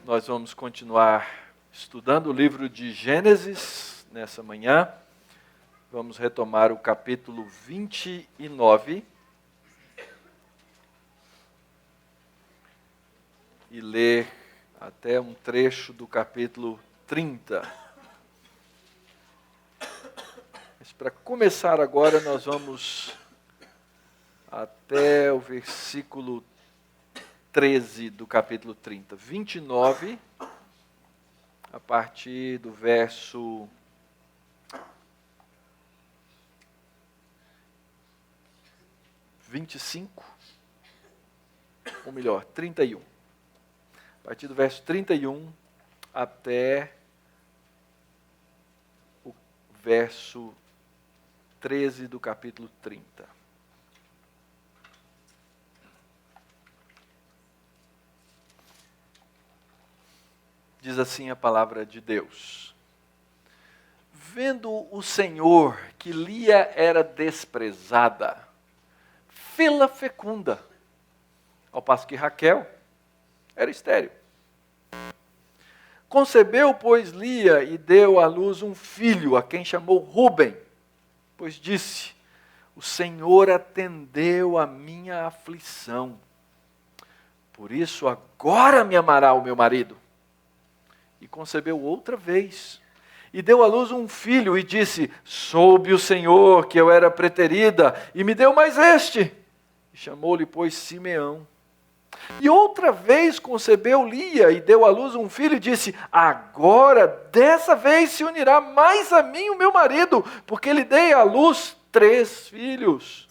Nós vamos continuar estudando o livro de Gênesis nessa manhã. Vamos retomar o capítulo 29 e ler até um trecho do capítulo 30. Mas para começar agora, nós vamos até o versículo 13 do capítulo 30. 29, a partir do verso 25, ou melhor, 31. A partir do verso 31 até o verso 13 do capítulo 30. Diz assim a palavra de Deus: Vendo o Senhor que Lia era desprezada, fê-la fecunda, ao passo que Raquel era estéril. Concebeu, pois, Lia e deu à luz um filho, a quem chamou Ruben, pois disse: O Senhor atendeu a minha aflição, por isso agora me amará o meu marido. E concebeu outra vez, e deu à luz um filho, e disse: Soube o Senhor que eu era preterida, e me deu mais este. E chamou-lhe, pois, Simeão. E outra vez concebeu Lia, e deu à luz um filho, e disse: Agora, dessa vez, se unirá mais a mim o meu marido, porque lhe dei à luz 3 filhos.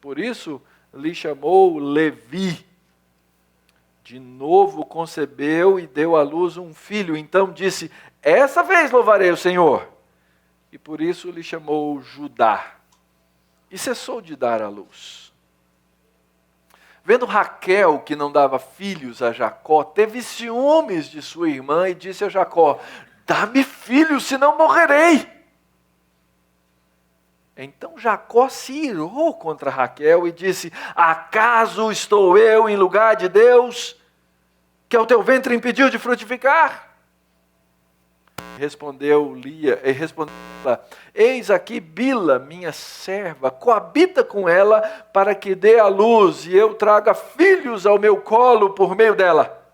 Por isso, lhe chamou Levi. De novo concebeu e deu à luz um filho. Então disse: Essa vez louvarei o Senhor. E por isso lhe chamou Judá. E cessou de dar à luz. Vendo Raquel que não dava filhos a Jacó, teve ciúmes de sua irmã e disse a Jacó: Dá-me filhos, senão morrerei. Então Jacó se irou contra Raquel e disse: Acaso estou eu em lugar de Deus, que ao teu ventre impediu de frutificar? Respondeu ela: Eis aqui Bila, minha serva, coabita com ela, para que dê à luz, e eu traga filhos ao meu colo por meio dela.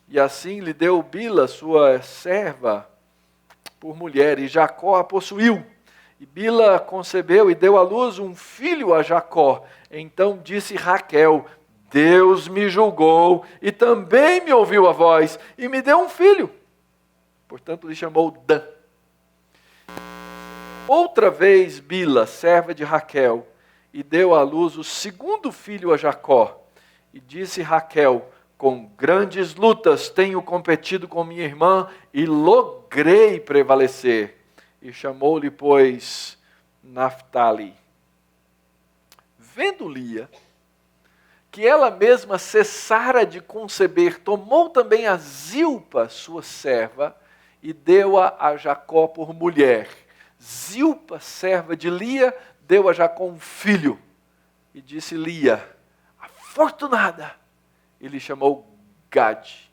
E assim lhe deu Bila, sua serva, por mulher, e Jacó a possuiu. E Bila concebeu e deu à luz um filho a Jacó. Então disse Raquel: Deus me julgou e também me ouviu a voz e me deu um filho. Portanto, lhe chamou Dan. Outra vez Bila, serva de Raquel, e deu à luz o segundo filho a Jacó. E disse Raquel: Com grandes lutas tenho competido com minha irmã e logrei prevalecer. E chamou-lhe, pois, Naftali. Vendo Lia que ela mesma cessara de conceber, tomou também a Zilpa, sua serva, e deu-a a Jacó por mulher. Zilpa, serva de Lia, deu a Jacó um filho. E disse Lia: Afortunada! E lhe chamou Gade.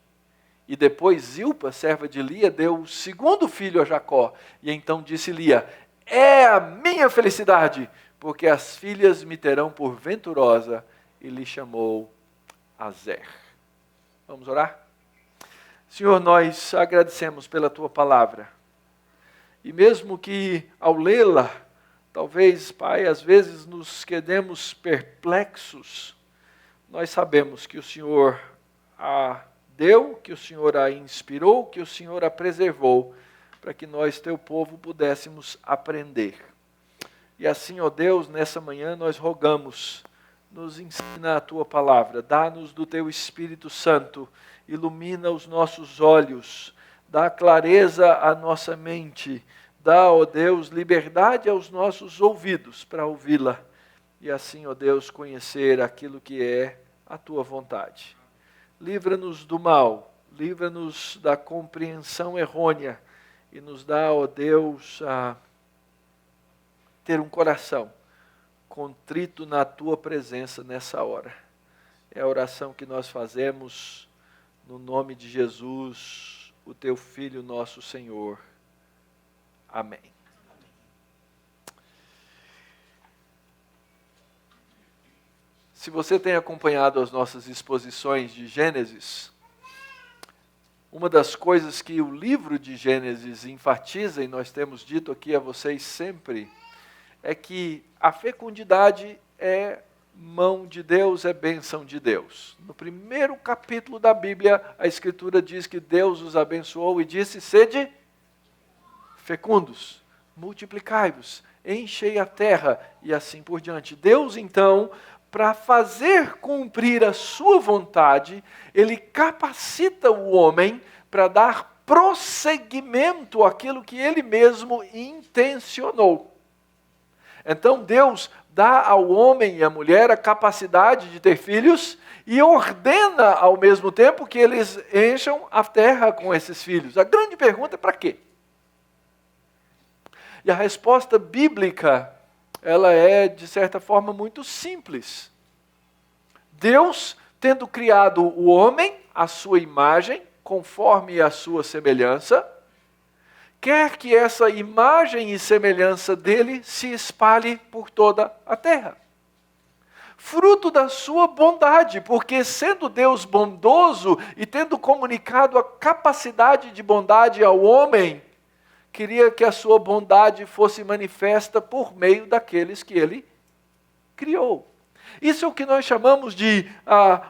E depois Zilpa, serva de Lia, deu o segundo filho a Jacó. E então disse Lia: É a minha felicidade, porque as filhas me terão por venturosa. E lhe chamou Azer. Vamos orar? Senhor, nós agradecemos pela Tua palavra. E mesmo que ao lê-la, talvez, Pai, às vezes nos quedemos perplexos, nós sabemos que o Senhor a deu, que o Senhor a inspirou, que o Senhor a preservou, para que nós, Teu povo, pudéssemos aprender. E assim, ó Deus, nessa manhã nós rogamos, nos ensina a Tua palavra, dá-nos do Teu Espírito Santo, ilumina os nossos olhos, dá clareza à nossa mente, dá, ó Deus, liberdade aos nossos ouvidos para ouvi-la, e assim, ó Deus, conhecer aquilo que é a Tua vontade. Livra-nos do mal, livra-nos da compreensão errônea, e nos dá, ó Deus, ter um coração contrito na tua presença nessa hora. É a oração que nós fazemos no nome de Jesus, o teu Filho, nosso Senhor. Amém. Se você tem acompanhado as nossas exposições de Gênesis, uma das coisas que o livro de Gênesis enfatiza, e nós temos dito aqui a vocês sempre, é que a fecundidade é mão de Deus, é bênção de Deus. No primeiro capítulo da Bíblia, a Escritura diz que Deus os abençoou e disse: sede fecundos, multiplicai-vos, enchei a terra, e assim por diante. Deus, então, para fazer cumprir a sua vontade, Ele capacita o homem para dar prosseguimento àquilo que Ele mesmo intencionou. Então Deus dá ao homem e à mulher a capacidade de ter filhos e ordena ao mesmo tempo que eles encham a terra com esses filhos. A grande pergunta é para quê? E a resposta bíblica, ela é, de certa forma, muito simples. Deus, tendo criado o homem à sua imagem, conforme a sua semelhança, quer que essa imagem e semelhança dele se espalhe por toda a terra. Fruto da sua bondade, porque sendo Deus bondoso e tendo comunicado a capacidade de bondade ao homem, queria que a sua bondade fosse manifesta por meio daqueles que ele criou. Isso é o que nós chamamos de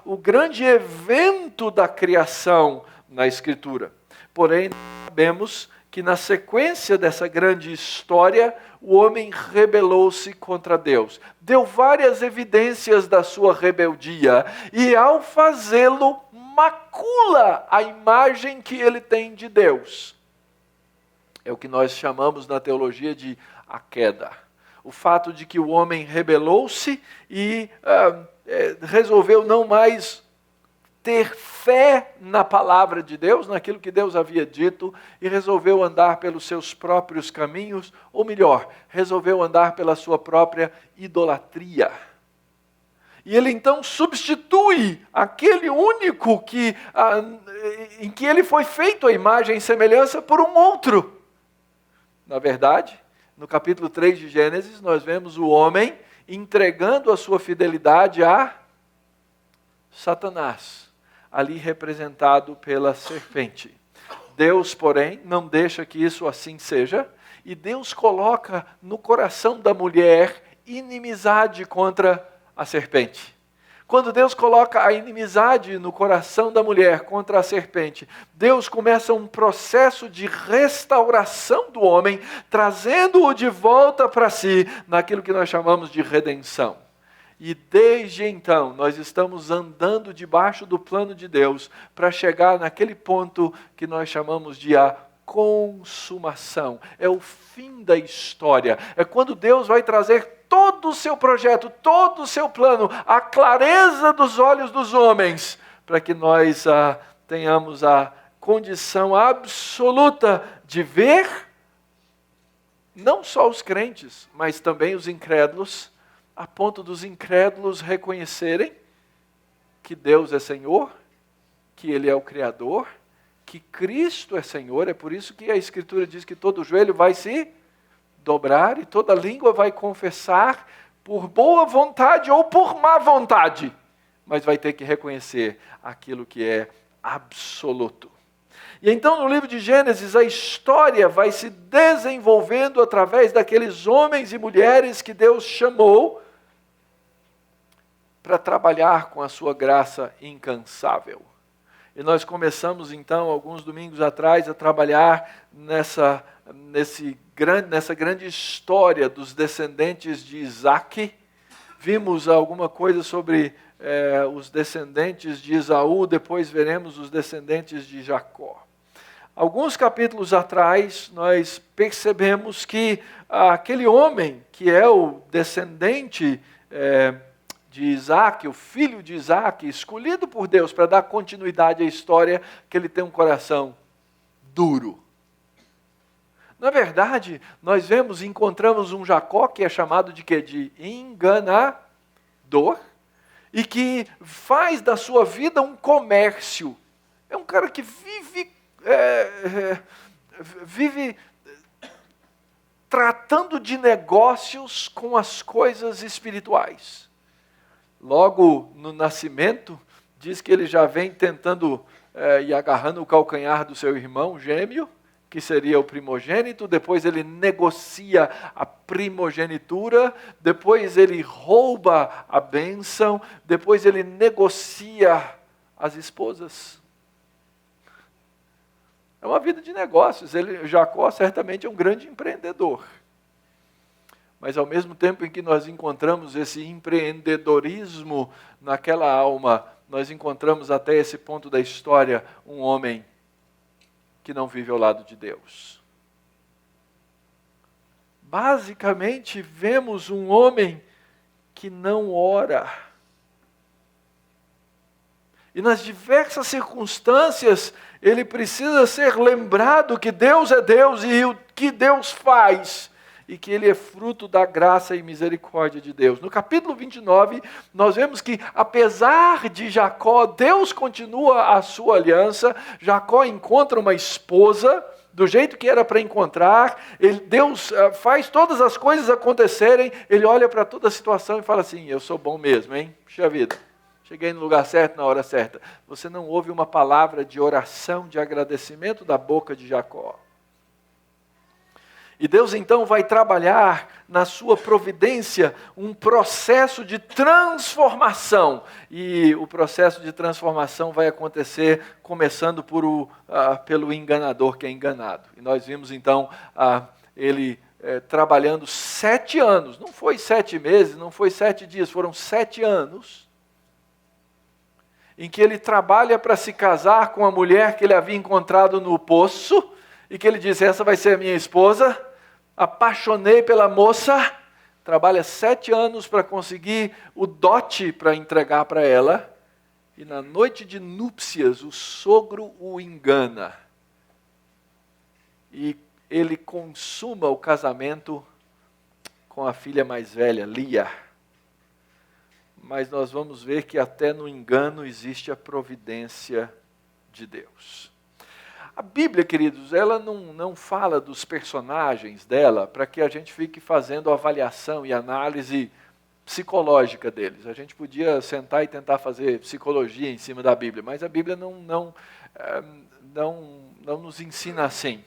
o grande evento da criação na Escritura. Porém, sabemos que na sequência dessa grande história, o homem rebelou-se contra Deus. Deu várias evidências da sua rebeldia e, ao fazê-lo, macula a imagem que ele tem de Deus. É o que nós chamamos na teologia de a queda. O fato de que o homem rebelou-se e resolveu não mais ter fé na palavra de Deus, naquilo que Deus havia dito, e resolveu andar pelos seus próprios caminhos, ou melhor, resolveu andar pela sua própria idolatria. E ele então substitui aquele único em que ele foi feito a imagem e semelhança por um outro. Na verdade, no capítulo 3 de Gênesis, nós vemos o homem entregando a sua fidelidade a Satanás, ali representado pela serpente. Deus, porém, não deixa que isso assim seja, e Deus coloca no coração da mulher inimizade contra a serpente. Quando Deus coloca a inimizade no coração da mulher contra a serpente, Deus começa um processo de restauração do homem, trazendo-o de volta para si, naquilo que nós chamamos de redenção. E desde então, nós estamos andando debaixo do plano de Deus para chegar naquele ponto que nós chamamos de a consumação. É o fim da história. É quando Deus vai trazer todo o seu projeto, todo o seu plano, a clareza dos olhos dos homens, para que nós tenhamos a condição absoluta de ver, não só os crentes, mas também os incrédulos, a ponto dos incrédulos reconhecerem que Deus é Senhor, que Ele é o Criador, que Cristo é Senhor. É por isso que a Escritura diz que todo joelho vai se dobrar e toda língua vai confessar, por boa vontade ou por má vontade, mas vai ter que reconhecer aquilo que é absoluto. E então no livro de Gênesis a história vai se desenvolvendo através daqueles homens e mulheres que Deus chamou para trabalhar com a sua graça incansável. E nós começamos então, alguns domingos atrás, a trabalhar nessa grande história dos descendentes de Isaque. Vimos alguma coisa sobre os descendentes de Esaú, depois veremos os descendentes de Jacó. Alguns capítulos atrás, nós percebemos que aquele homem que é o descendente de Isaque, o filho de Isaque, escolhido por Deus para dar continuidade à história, que ele tem um coração duro. Na verdade, nós encontramos um Jacó que é chamado de quê? De enganador, e que faz da sua vida um comércio. É um cara que vive tratando de negócios com as coisas espirituais. Logo no nascimento, diz que ele já vem tentando e agarrando o calcanhar do seu irmão gêmeo, que seria o primogênito, depois ele negocia a primogenitura, depois ele rouba a bênção, depois ele negocia as esposas. É uma vida de negócios. Jacó certamente é um grande empreendedor. Mas ao mesmo tempo em que nós encontramos esse empreendedorismo naquela alma, nós encontramos até esse ponto da história um homem que não vive ao lado de Deus. Basicamente, vemos um homem que não ora. E nas diversas circunstâncias, ele precisa ser lembrado que Deus é Deus e o que Deus faz, e que ele é fruto da graça e misericórdia de Deus. No capítulo 29, nós vemos que, apesar de Jacó, Deus continua a sua aliança. Jacó encontra uma esposa, do jeito que era para encontrar. Deus faz todas as coisas acontecerem. Ele olha para toda a situação e fala assim: eu sou bom mesmo, hein? Puxa vida, cheguei no lugar certo, na hora certa. Você não ouve uma palavra de oração, de agradecimento da boca de Jacó. E Deus então vai trabalhar na sua providência um processo de transformação. E o processo de transformação vai acontecer começando pelo enganador que é enganado. E nós vimos então ele trabalhando 7 anos. Não foi 7 meses, não foi 7 dias, foram 7 anos. Em que ele trabalha para se casar com a mulher que ele havia encontrado no poço. E que ele diz: essa vai ser a minha esposa. Apaixonei pela moça, trabalha 7 anos para conseguir o dote para entregar para ela, e na noite de núpcias o sogro o engana, e ele consuma o casamento com a filha mais velha, Lia. Mas nós vamos ver que até no engano existe a providência de Deus. A Bíblia, queridos, ela não fala dos personagens dela para que a gente fique fazendo avaliação e análise psicológica deles. A gente podia sentar e tentar fazer psicologia em cima da Bíblia, mas a Bíblia não nos ensina assim.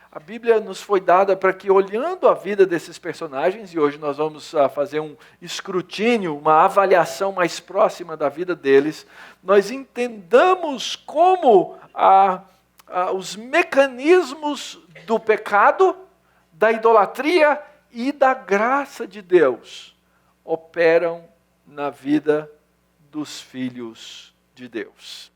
A Bíblia nos foi dada para que, olhando a vida desses personagens, e hoje nós vamos fazer um escrutínio, uma avaliação mais próxima da vida deles, nós entendamos como os mecanismos do pecado, da idolatria e da graça de Deus operam na vida dos filhos de Deus.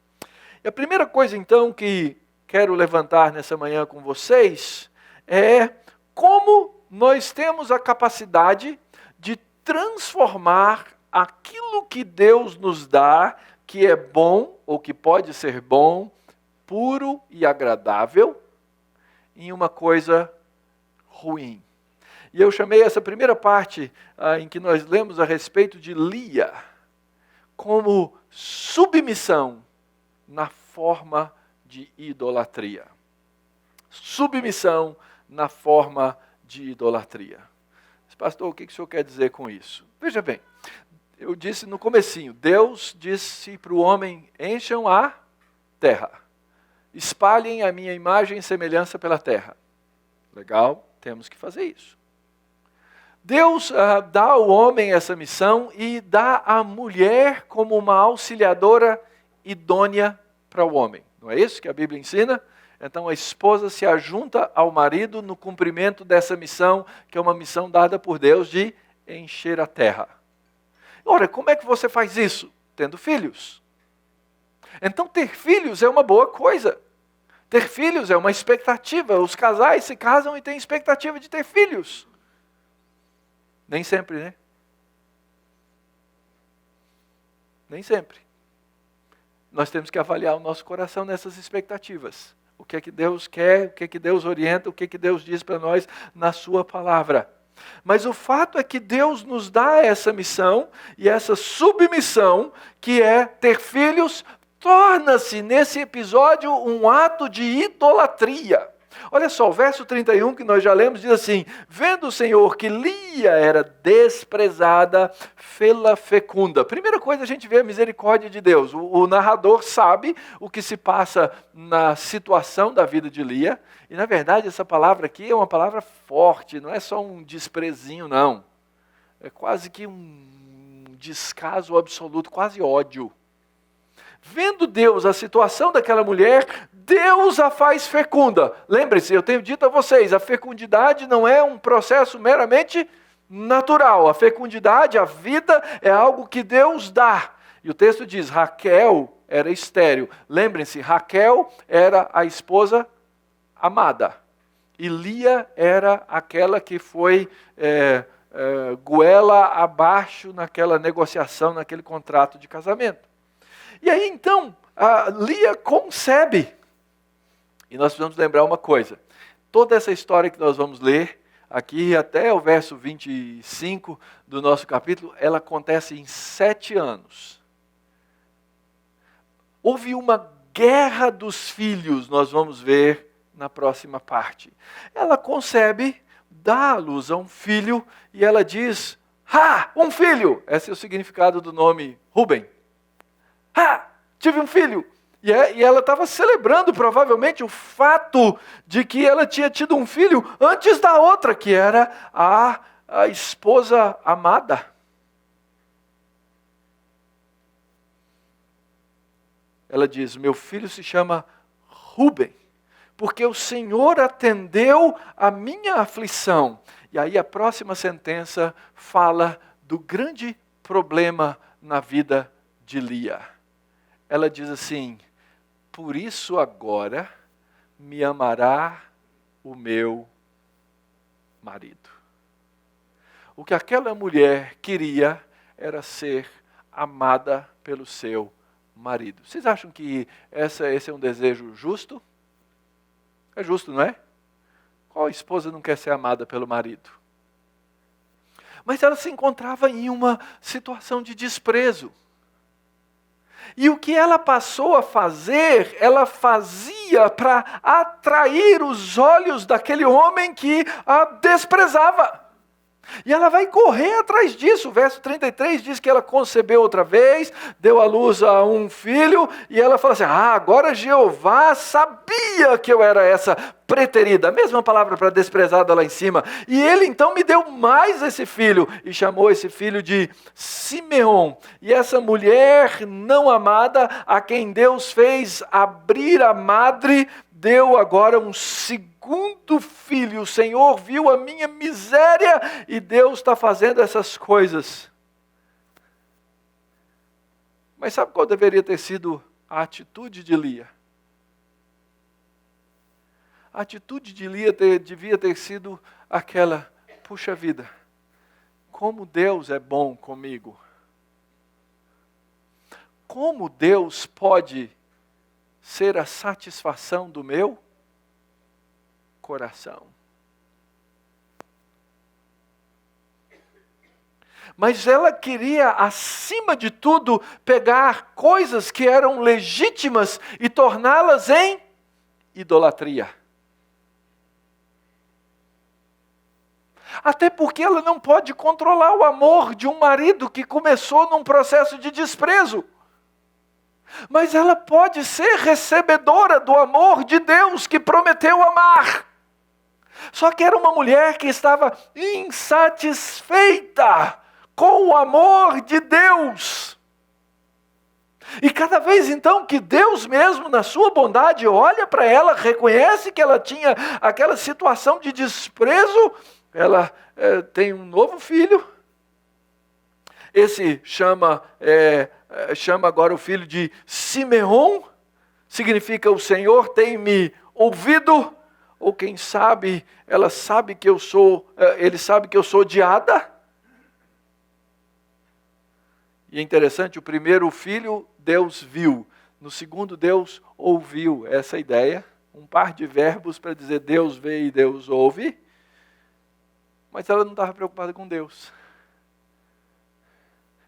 E a primeira coisa, então, que quero levantar nessa manhã com vocês é como nós temos a capacidade de transformar aquilo que Deus nos dá, que é bom ou que pode ser bom, puro e agradável, em uma coisa ruim. E eu chamei essa primeira parte em que nós lemos a respeito de Lia como submissão na forma de idolatria. Submissão na forma de idolatria. Pastor, o que o senhor quer dizer com isso? Veja bem, eu disse no comecinho, Deus disse para o homem: encham a terra. Espalhem a minha imagem e semelhança pela terra. Legal, temos que fazer isso. Deus dá ao homem essa missão e dá a mulher como uma auxiliadora idônea para o homem. Não é isso que a Bíblia ensina? Então a esposa se ajunta ao marido no cumprimento dessa missão, que é uma missão dada por Deus de encher a terra. Ora, como é que você faz isso? Tendo filhos. Então ter filhos é uma boa coisa. Ter filhos é uma expectativa. Os casais se casam e têm expectativa de ter filhos. Nem sempre, né? Nem sempre. Nós temos que avaliar o nosso coração nessas expectativas. o que é que Deus quer, o que é que Deus orienta, o que é que Deus diz para nós na sua palavra. Mas o fato é que Deus nos dá essa missão e essa submissão, que é ter filhos, torna-se nesse episódio um ato de idolatria. Olha só, o verso 31 que nós já lemos diz assim: vendo o Senhor que Lia era desprezada, fê-la fecunda. Primeira coisa, a gente vê a misericórdia de Deus. O narrador sabe o que se passa na situação da vida de Lia. E na verdade essa palavra aqui é uma palavra forte, não é só um desprezinho não. É quase que um descaso absoluto, quase ódio. Vendo Deus a situação daquela mulher, Deus a faz fecunda. Lembre-se, eu tenho dito a vocês, a fecundidade não é um processo meramente natural. A fecundidade, a vida, é algo que Deus dá. E o texto diz, Raquel era estéril. Lembrem-se, Raquel era a esposa amada. E Lia era aquela que foi goela abaixo naquela negociação, naquele contrato de casamento. E aí então, a Lia concebe. E nós precisamos lembrar uma coisa. Toda essa história que nós vamos ler, aqui até o verso 25 do nosso capítulo, ela acontece em 7 anos. Houve uma guerra dos filhos, nós vamos ver na próxima parte. Ela concebe, dá à luz a um filho, e ela diz, um filho! Esse é o significado do nome Rubem. Tive um filho. E ela estava celebrando provavelmente o fato de que ela tinha tido um filho antes da outra, que era a esposa amada. Ela diz, meu filho se chama Rubem, porque o Senhor atendeu a minha aflição. E aí a próxima sentença fala do grande problema na vida de Lia. Ela diz assim, por isso agora me amará o meu marido. O que aquela mulher queria era ser amada pelo seu marido. Vocês acham que esse é um desejo justo? É justo, não é? Qual esposa não quer ser amada pelo marido? Mas ela se encontrava em uma situação de desprezo. E o que ela passou a fazer, ela fazia para atrair os olhos daquele homem que a desprezava. E ela vai correr atrás disso. O verso 33 diz que ela concebeu outra vez, deu à luz a um filho, e ela fala assim, agora Jeová sabia que eu era essa preterida, a mesma palavra para desprezada lá em cima. E ele então me deu mais esse filho, e chamou esse filho de Simeon. E essa mulher não amada, a quem Deus fez abrir a madre, deu agora um segundo filho. O Senhor viu a minha miséria e Deus está fazendo essas coisas. Mas sabe qual deveria ter sido a atitude de Lia? A atitude de Lia devia ter sido aquela, puxa vida, como Deus é bom comigo. Como Deus pode ser a satisfação do meu coração. Mas ela queria, acima de tudo, pegar coisas que eram legítimas e torná-las em idolatria. Até porque ela não pode controlar o amor de um marido que começou num processo de desprezo. Mas ela pode ser recebedora do amor de Deus que prometeu amar. Só que era uma mulher que estava insatisfeita com o amor de Deus. E cada vez então que Deus mesmo, na sua bondade, olha para ela, reconhece que ela tinha aquela situação de desprezo, ela tem um novo filho. Esse chama agora o filho de Simeon, significa o Senhor tem me ouvido, ou quem sabe, ele sabe que eu sou odiada. E é interessante, o primeiro filho Deus viu, no segundo Deus ouviu essa ideia, um par de verbos para dizer Deus vê e Deus ouve, mas ela não estava preocupada com Deus.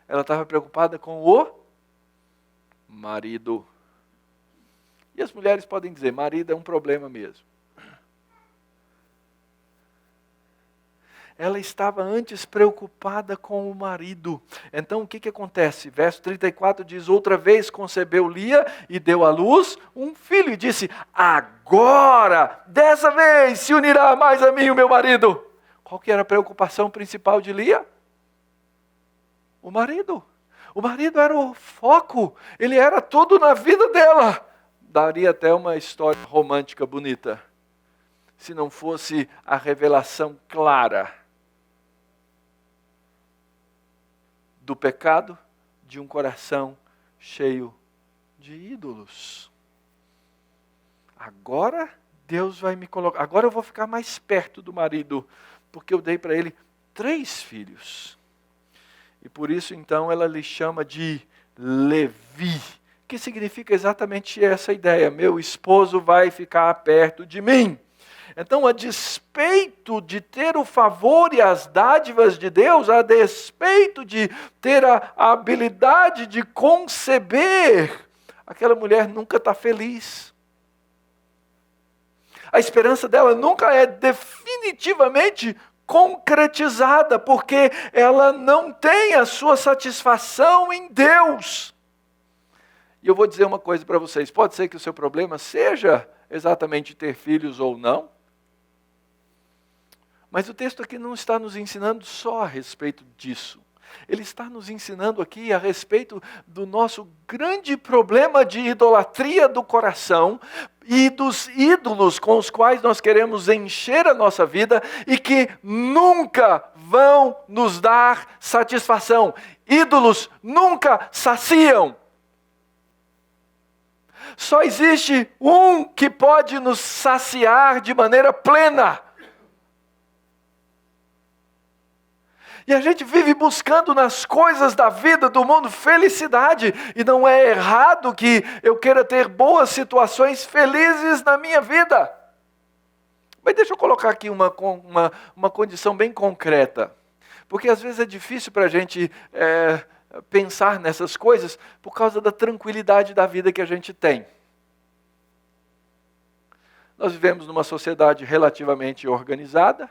Ela estava preocupada com o marido. E as mulheres podem dizer, marido é um problema mesmo. Ela estava antes preocupada com o marido. Então o que acontece? Verso 34 diz, outra vez concebeu Lia e deu à luz um filho. E disse, agora, dessa vez, se unirá mais a mim o meu marido. Qual que era a preocupação principal de Lia? O marido. O marido era o foco. Ele era tudo na vida dela. Daria até uma história romântica bonita, se não fosse a revelação clara do pecado de um coração cheio de ídolos. Agora Deus vai me colocar, agora eu vou ficar mais perto do marido, porque eu dei para ele 3 filhos. E por isso então ela lhe chama de Levi, que significa exatamente essa ideia, meu esposo vai ficar perto de mim. Então, a despeito de ter o favor e as dádivas de Deus, a despeito de ter a habilidade de conceber, aquela mulher nunca está feliz. A esperança dela nunca é definitivamente concretizada, porque ela não tem a sua satisfação em Deus. E eu vou dizer uma coisa para vocês, pode ser que o seu problema seja exatamente ter filhos ou não, mas o texto aqui não está nos ensinando só a respeito disso. Ele está nos ensinando aqui a respeito do nosso grande problema de idolatria do coração e dos ídolos com os quais nós queremos encher a nossa vida e que nunca vão nos dar satisfação. Ídolos nunca saciam. Só existe um que pode nos saciar de maneira plena. E a gente vive buscando nas coisas da vida, do mundo, felicidade. E não é errado que eu queira ter boas situações felizes na minha vida. Mas deixa eu colocar aqui uma condição bem concreta. Porque às vezes é difícil para a gente pensar nessas coisas por causa da tranquilidade da vida que a gente tem. Nós vivemos numa sociedade relativamente organizada.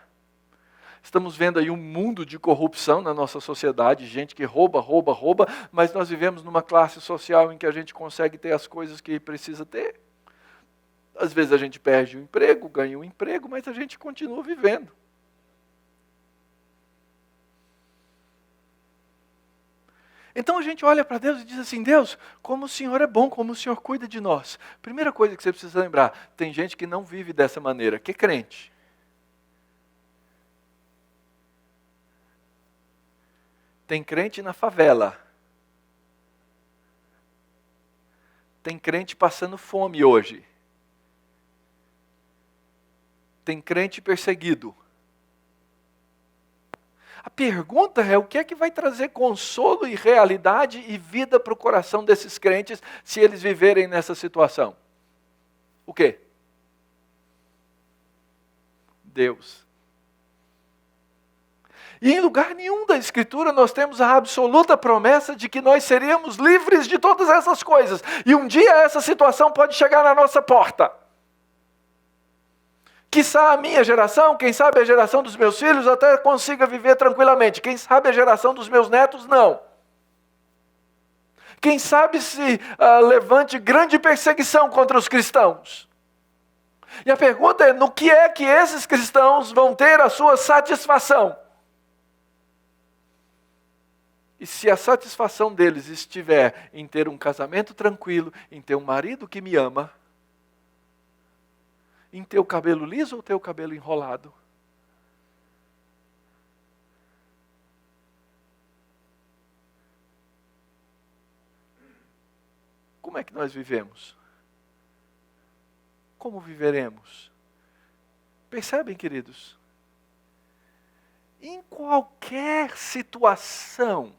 Estamos vendo aí um mundo de corrupção na nossa sociedade, gente que rouba, mas nós vivemos numa classe social em que a gente consegue ter as coisas que precisa ter. Às vezes a gente perde o emprego, ganha um emprego, mas a gente continua vivendo. Então a gente olha para Deus e diz assim, Deus, como o Senhor é bom, como o Senhor cuida de nós. Primeira coisa que você precisa lembrar, tem gente que não vive dessa maneira, que é crente. Tem crente na favela. Tem crente passando fome hoje. Tem crente perseguido. A pergunta é, o que é que vai trazer consolo e realidade e vida para o coração desses crentes se eles viverem nessa situação? O quê? Deus. E em lugar nenhum da Escritura nós temos a absoluta promessa de que nós seríamos livres de todas essas coisas. E um dia essa situação pode chegar na nossa porta. Quiçá a minha geração, quem sabe a geração dos meus filhos até consiga viver tranquilamente. Quem sabe a geração dos meus netos, não. Quem sabe se levante grande perseguição contra os cristãos. E a pergunta é, no que é que esses cristãos vão ter a sua satisfação? E se a satisfação deles estiver em ter um casamento tranquilo, em ter um marido que me ama, em ter o cabelo liso ou ter o cabelo enrolado? Como é que nós vivemos? Como viveremos? Percebem, queridos? Em qualquer situação,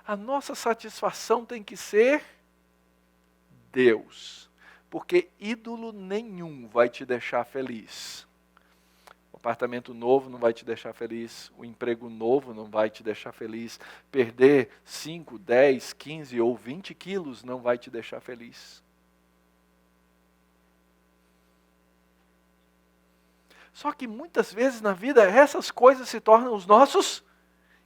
a nossa satisfação tem que ser Deus. Porque ídolo nenhum vai te deixar feliz. O apartamento novo não vai te deixar feliz. O emprego novo não vai te deixar feliz. Perder 5, 10, 15 ou 20 quilos não vai te deixar feliz. Só que muitas vezes na vida essas coisas se tornam os nossos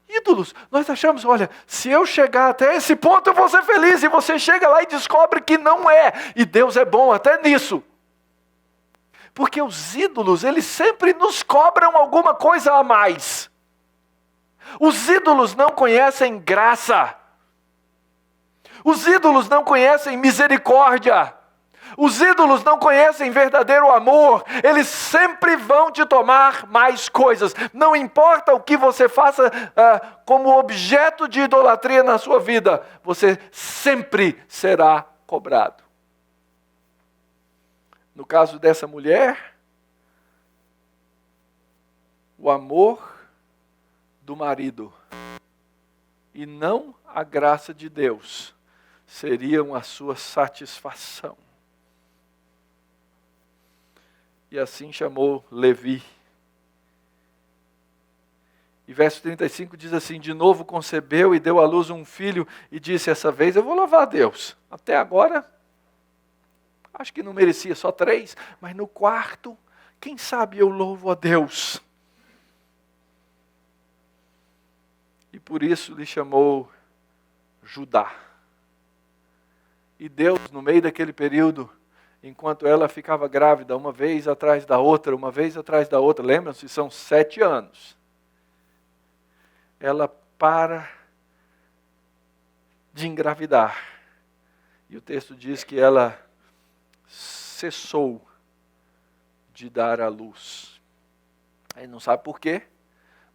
ídolos. Nós achamos, olha, se eu chegar até esse ponto eu vou ser feliz. E você chega lá e descobre que não é. E Deus é bom até nisso. Porque os ídolos, eles sempre nos cobram alguma coisa a mais. Os ídolos não conhecem graça. Os ídolos não conhecem misericórdia. Os ídolos não conhecem verdadeiro amor. Eles sempre vão te tomar mais coisas. Não importa o que você faça como objeto de idolatria na sua vida, você sempre será cobrado. No caso dessa mulher, o amor do marido e não a graça de Deus seriam a sua satisfação. E assim chamou Levi. E verso 35 diz assim: de novo concebeu e deu à luz um filho e disse, essa vez eu vou louvar a Deus. Até agora, acho que não merecia só 3, mas no quarto, quem sabe eu louvo a Deus. E por isso lhe chamou Judá. E Deus, no meio daquele período, enquanto ela ficava grávida, uma vez atrás da outra, lembram-se, são 7 anos. Ela para de engravidar. E o texto diz que ela cessou de dar à luz. Aí não sabe por quê,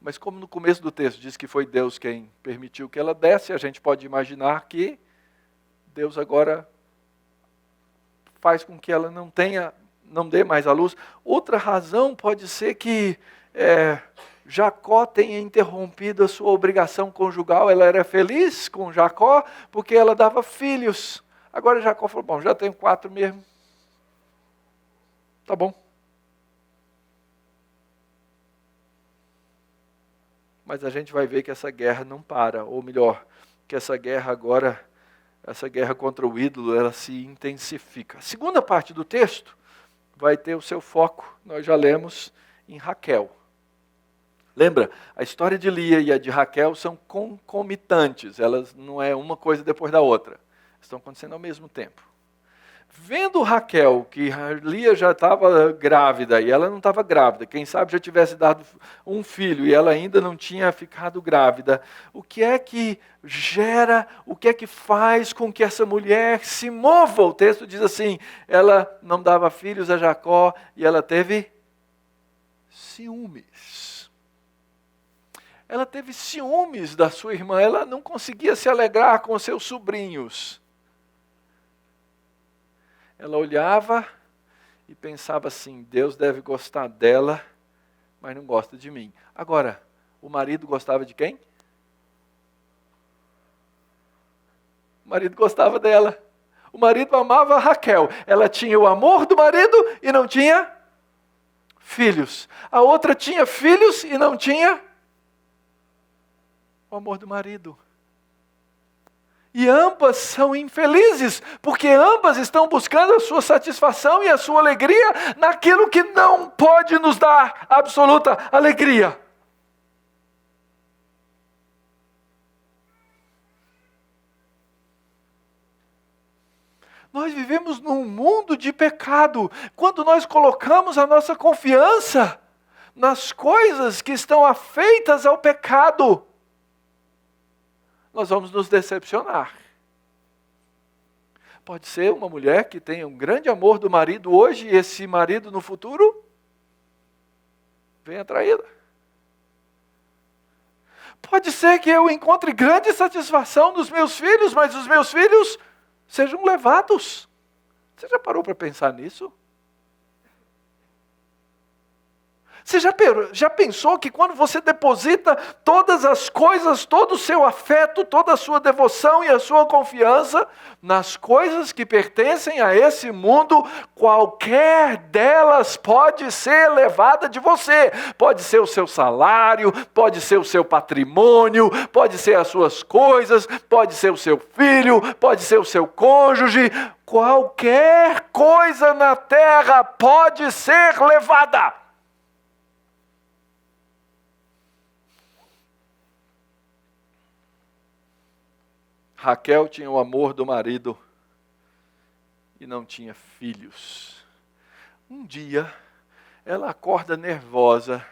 mas como no começo do texto diz que foi Deus quem permitiu que ela desse, a gente pode imaginar que Deus agora faz com que ela não dê mais à luz. Outra razão pode ser que Jacó tenha interrompido a sua obrigação conjugal. Ela era feliz com Jacó porque ela dava filhos. Agora Jacó falou, bom, já tenho 4 mesmo. Tá bom. Mas a gente vai ver que essa guerra não para, ou melhor, que essa guerra contra o ídolo, ela se intensifica. A segunda parte do texto vai ter o seu foco, nós já lemos, em Raquel. Lembra? A história de Lia e a de Raquel são concomitantes, elas não é uma coisa depois da outra, estão acontecendo ao mesmo tempo. Vendo Raquel que Lia já estava grávida e ela não estava grávida, quem sabe já tivesse dado um filho e ela ainda não tinha ficado grávida, o que é que gera, o que é que faz com que essa mulher se mova? O texto diz assim, ela não dava filhos a Jacó e ela teve ciúmes. Ela teve ciúmes da sua irmã, ela não conseguia se alegrar com seus sobrinhos. Ela olhava e pensava assim, Deus deve gostar dela, mas não gosta de mim. Agora, o marido gostava de quem? O marido gostava dela. O marido amava a Raquel. Ela tinha o amor do marido e não tinha filhos. A outra tinha filhos e não tinha o amor do marido. E ambas são infelizes, porque ambas estão buscando a sua satisfação e a sua alegria naquilo que não pode nos dar absoluta alegria. Nós vivemos num mundo de pecado. Quando nós colocamos a nossa confiança nas coisas que estão afeitas ao pecado, nós vamos nos decepcionar. Pode ser uma mulher que tenha um grande amor do marido hoje e esse marido no futuro venha traída. Pode ser que eu encontre grande satisfação nos meus filhos, mas os meus filhos sejam levados. Você já parou para pensar nisso? Você já pensou que quando você deposita todas as coisas, todo o seu afeto, toda a sua devoção e a sua confiança nas coisas que pertencem a esse mundo, qualquer delas pode ser levada de você. Pode ser o seu salário, pode ser o seu patrimônio, pode ser as suas coisas, pode ser o seu filho, pode ser o seu cônjuge. Qualquer coisa na terra pode ser levada. Raquel tinha o amor do marido e não tinha filhos. Um dia, ela acorda nervosa,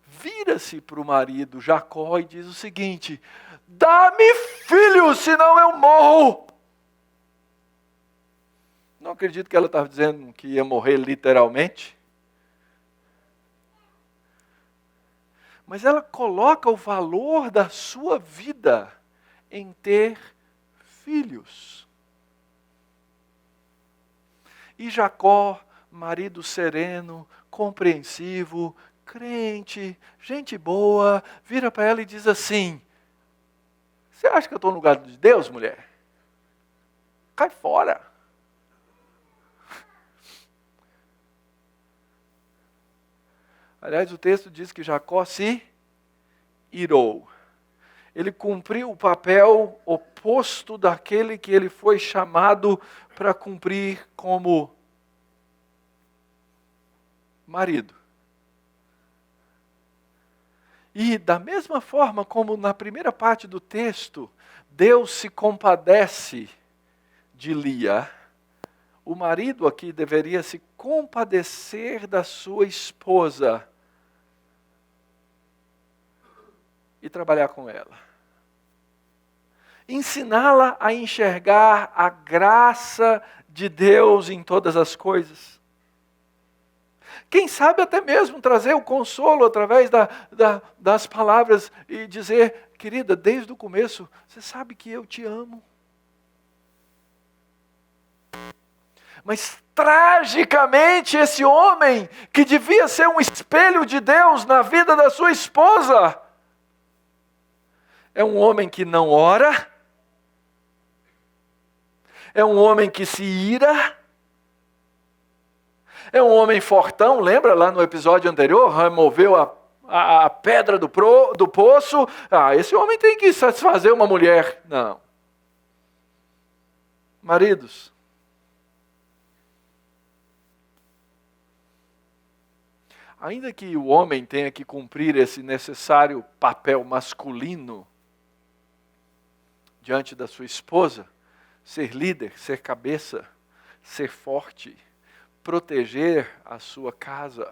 vira-se para o marido Jacó e diz o seguinte: dá-me filhos, senão eu morro. Não acredito que ela estava dizendo que ia morrer literalmente. Mas ela coloca o valor da sua vida em ter filhos. E Jacó, marido sereno, compreensivo, crente, gente boa, vira para ela e diz assim: você acha que eu estou no lugar de Deus, mulher? Cai fora. Aliás, o texto diz que Jacó se irou. Ele cumpriu o papel oposto daquele que ele foi chamado para cumprir como marido. E da mesma forma como na primeira parte do texto, Deus se compadece de Lia, o marido aqui deveria se compadecer da sua esposa e trabalhar com ela. Ensiná-la a enxergar a graça de Deus em todas as coisas. Quem sabe até mesmo trazer o consolo através das palavras e dizer: querida, desde o começo, você sabe que eu te amo. Mas tragicamente esse homem, que devia ser um espelho de Deus na vida da sua esposa, é um homem que não ora, é um homem que se ira, é um homem fortão. Lembra lá no episódio anterior, removeu a pedra do poço. Esse homem tem que satisfazer uma mulher. Não. Maridos, ainda que o homem tenha que cumprir esse necessário papel masculino diante da sua esposa, ser líder, ser cabeça, ser forte, proteger a sua casa,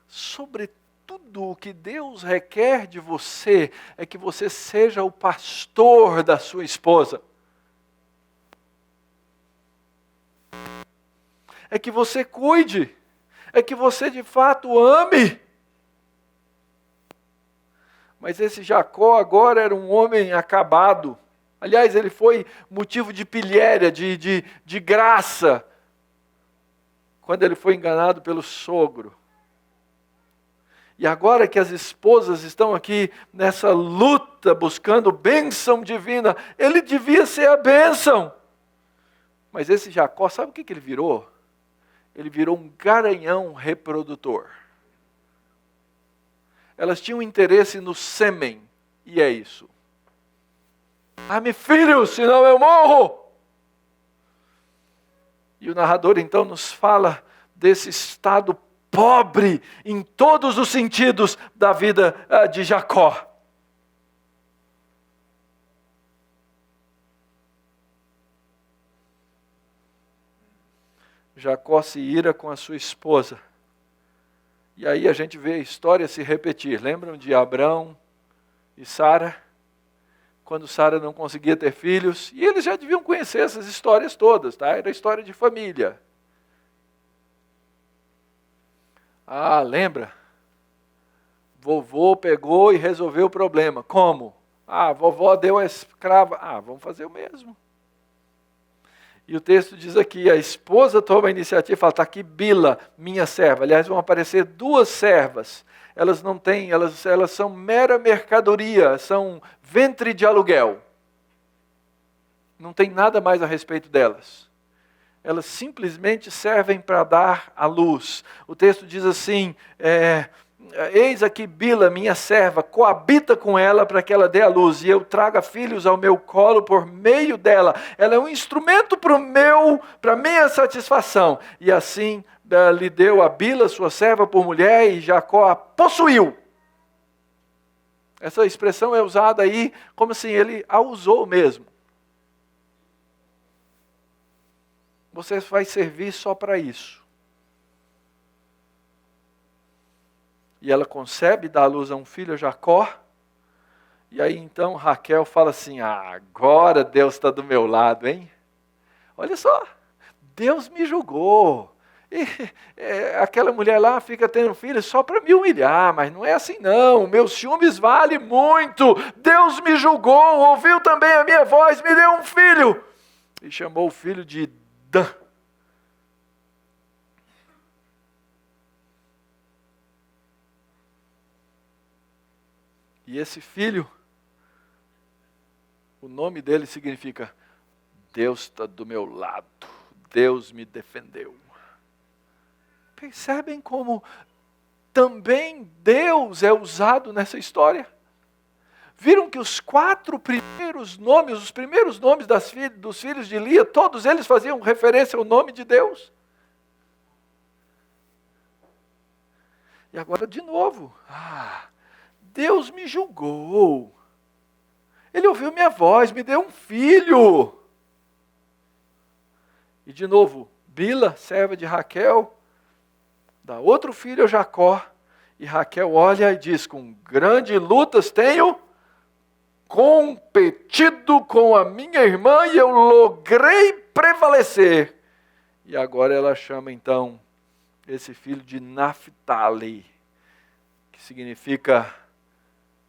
sobretudo o que Deus requer de você é que você seja o pastor da sua esposa. É que você cuide, é que você de fato ame. Mas esse Jacó agora era um homem acabado. Aliás, ele foi motivo de pilhéria, de graça, quando ele foi enganado pelo sogro. E agora que as esposas estão aqui nessa luta, buscando bênção divina, ele devia ser a bênção. Mas esse Jacó, sabe o que ele virou? Ele virou um garanhão reprodutor. Elas tinham interesse no sêmen, e é isso. Dá-me filhos, senão eu morro. E o narrador então nos fala desse estado pobre em todos os sentidos da vida de Jacó. Jacó se ira com a sua esposa. E aí a gente vê a história se repetir. Lembram de Abrão e Sara? Quando Sara não conseguia ter filhos. E eles já deviam conhecer essas histórias todas, tá? Era história de família. Lembra? Vovô pegou e resolveu o problema. Como? Vovó deu a escrava. Vamos fazer o mesmo. E o texto diz aqui, a esposa toma a iniciativa e fala, está aqui Bila, minha serva. Aliás, vão aparecer duas servas. Elas não têm, elas são mera mercadoria, são ventre de aluguel. Não tem nada mais a respeito delas. Elas simplesmente servem para dar à luz. O texto diz assim, eis aqui Bila, minha serva, coabita com ela para que ela dê à luz, e eu traga filhos ao meu colo por meio dela. Ela é um instrumento para a minha satisfação. E assim lhe deu a Bila, sua serva, por mulher, e Jacó a possuiu. Essa expressão é usada aí como assim, ele a usou mesmo. Você vai servir só para isso. E ela concebe, dá à luz a um filho, a Jacó. E aí então Raquel fala assim, agora Deus está do meu lado, hein? Olha só, Deus me julgou. E, aquela mulher lá fica tendo filho só para me humilhar, mas não é assim não. Meus ciúmes valem muito. Deus me julgou, ouviu também a minha voz, me deu um filho. E chamou o filho de Dan. E esse filho, o nome dele significa Deus está do meu lado, Deus me defendeu. Percebem como também Deus é usado nessa história? Viram que os primeiros nomes dos filhos de Lia, todos eles faziam referência ao nome de Deus? E agora de novo, Deus me julgou. Ele ouviu minha voz, me deu um filho. E de novo, Bila, serva de Raquel, dá outro filho a Jacó. E Raquel olha e diz, com grandes lutas tenho competido com a minha irmã e eu logrei prevalecer. E agora ela chama então esse filho de Naphtali, que significa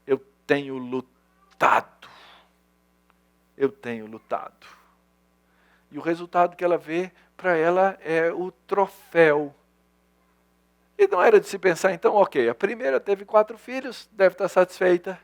eu tenho lutado. Eu tenho lutado. E o resultado que ela vê para ela é o troféu. E não era de se pensar então, ok, a primeira teve 4 filhos, deve estar satisfeita.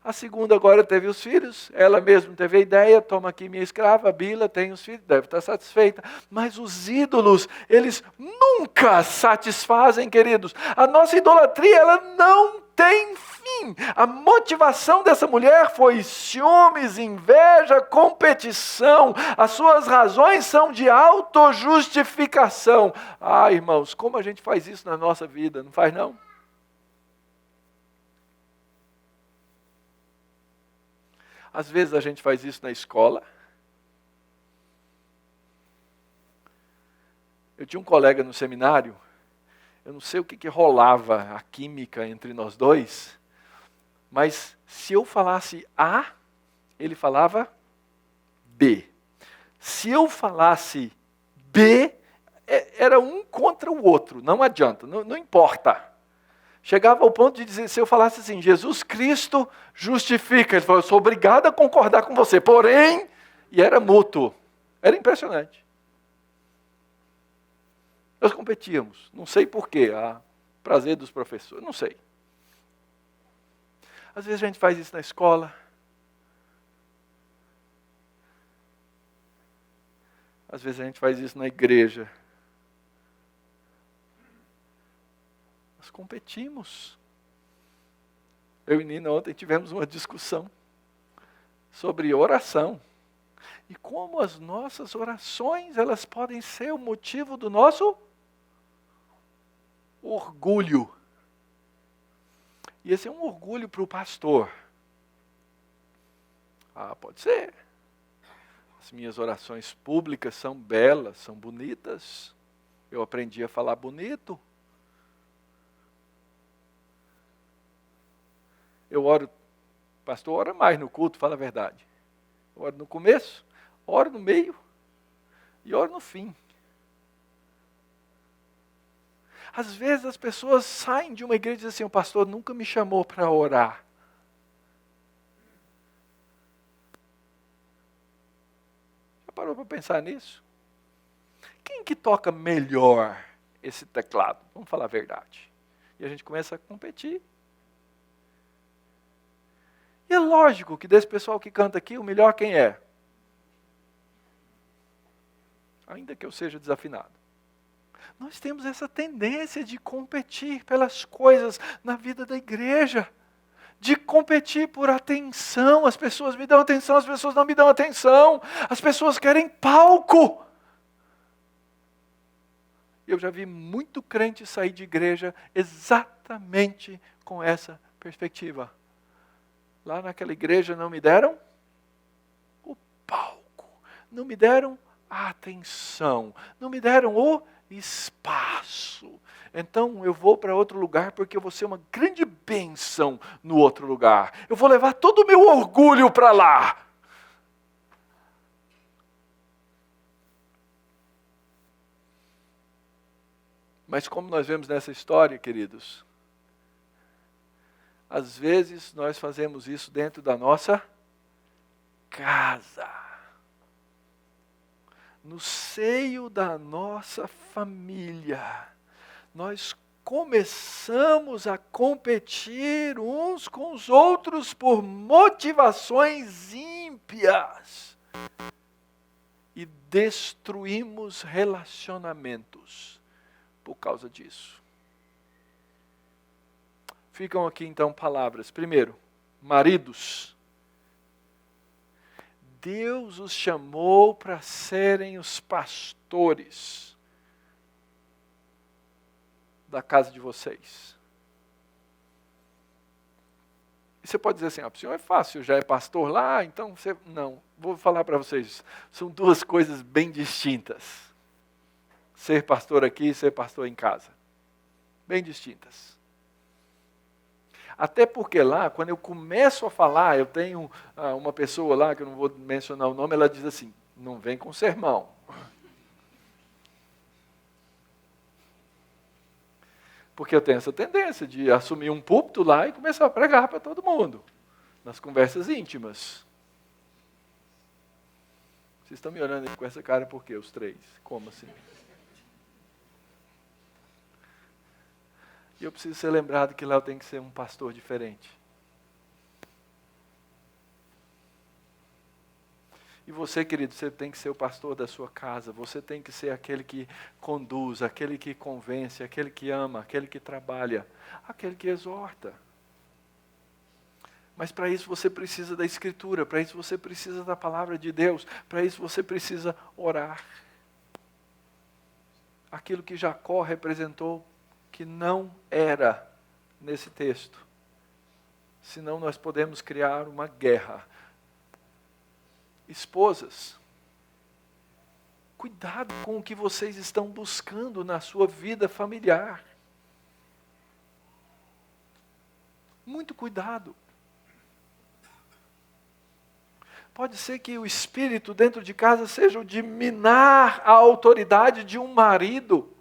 A segunda agora teve os filhos, ela mesma teve a ideia, toma aqui minha escrava, Bila, tem os filhos, deve estar satisfeita. Mas os ídolos, eles nunca satisfazem, queridos. A nossa idolatria, ela não tem fim. A motivação dessa mulher foi ciúmes, inveja, competição. As suas razões são de autojustificação. Irmãos, como a gente faz isso na nossa vida, não faz não? Às vezes a gente faz isso na escola. Eu tinha um colega no seminário, eu não sei o que rolava a química entre nós dois, mas se eu falasse A, ele falava B. Se eu falasse B, era um contra o outro, não adianta, não importa. Chegava ao ponto de dizer, se eu falasse assim, Jesus Cristo justifica. Ele falou, eu sou obrigado a concordar com você, porém, e era mútuo. Era impressionante. Nós competíamos, não sei porquê, a prazer dos professores, não sei. Às vezes a gente faz isso na escola. Às vezes a gente faz isso na igreja. Nós competimos. Eu e Nina ontem tivemos uma discussão sobre oração. E como as nossas orações, elas podem ser o motivo do nosso orgulho. E esse é um orgulho para o pastor. Pode ser. As minhas orações públicas são belas, são bonitas. Eu aprendi a falar bonito. Eu oro, pastor, ora mais no culto, fala a verdade. Eu oro no começo, oro no meio e oro no fim. Às vezes as pessoas saem de uma igreja e dizem assim, o pastor nunca me chamou para orar. Já parou para pensar nisso? quem que toca melhor esse teclado? Vamos falar a verdade. E a gente começa a competir. E é lógico que desse pessoal que canta aqui, o melhor quem é? Ainda que eu seja desafinado. Nós temos essa tendência de competir pelas coisas na vida da igreja. De competir por atenção. As pessoas me dão atenção, as pessoas não me dão atenção. As pessoas querem palco. Eu já vi muito crente sair de igreja exatamente com essa perspectiva. Lá naquela igreja não me deram o palco. Não me deram a atenção. Não me deram o espaço. Então eu vou para outro lugar porque eu vou ser uma grande bênção no outro lugar. Eu vou levar todo o meu orgulho para lá. Mas como nós vemos nessa história, queridos, às vezes nós fazemos isso dentro da nossa casa. No seio da nossa família, nós começamos a competir uns com os outros por motivações ímpias e destruímos relacionamentos por causa disso. Ficam aqui então palavras. Primeiro, maridos. Deus os chamou para serem os pastores da casa de vocês. E você pode dizer assim, o senhor é fácil, já é pastor lá, então você... Não, vou falar para vocês, são duas coisas bem distintas. Ser pastor aqui e ser pastor em casa. Bem distintas. Até porque lá, quando eu começo a falar, eu tenho uma pessoa lá, que eu não vou mencionar o nome, ela diz assim, não vem com sermão. Porque eu tenho essa tendência de assumir um púlpito lá e começar a pregar para todo mundo, nas conversas íntimas. Vocês estão me olhando com essa cara por quê, os três? Como assim? E eu preciso ser lembrado que lá eu tenho que ser um pastor diferente. E você, querido, você tem que ser o pastor da sua casa. Você tem que ser aquele que conduz, aquele que convence, aquele que ama, aquele que trabalha, aquele que exorta. Mas para isso você precisa da Escritura, para isso você precisa da palavra de Deus, para isso você precisa orar. Aquilo que Jacó representou, que não era nesse texto. Senão nós podemos criar uma guerra. Esposas, cuidado com o que vocês estão buscando na sua vida familiar. Muito cuidado. Pode ser que o espírito dentro de casa seja o de minar a autoridade de um marido.